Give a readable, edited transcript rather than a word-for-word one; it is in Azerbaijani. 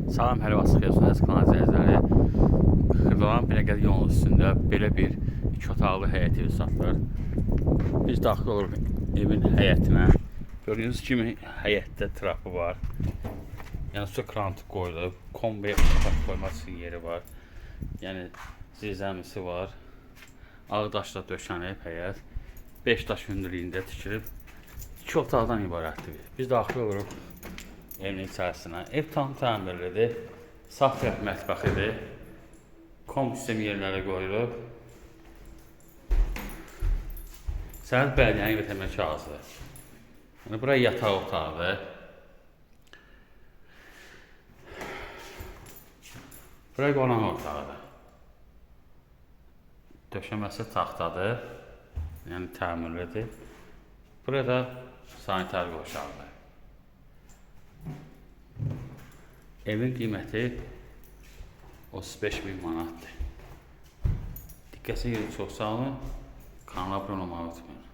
Salam, hər vaxt xeyirsiz kanal izləyiciləri. Xırdalan Binəqədi yolunun üstündə belə bir 2 otaqlı həyət evi satılır. Biz daxil oluruq evin həyətinə. Gördüyünüz kimi həyətdə trapı var. Yəni su krantı qoyulub, kombi qoymaq üçün yeri var. Yəni zirzəmisi var. Ağdaşla döşənib həyət. 5 daş hündürlüyündə tikilib. 2 otaqdan ibarətdir. Biz daxil oluruq evin içərisinə. Ev tam təmirlidir. Sağ tərəf mətbəxidir. Kombi sistem yerləri qoyulub. Səhət bəliyyəni götürmək kağızdır. Yəni, buraya yataq otaqdır. Buraya qonaq otağıdır. Döşəməsi taxtadır. Yəni təmirlidir. Burada sanitar qoşaqdır. Evin qiyməti 35.000 manatdır. Diqqətinizi çox sağ olun. Kanala abunə olmağı unutmayın.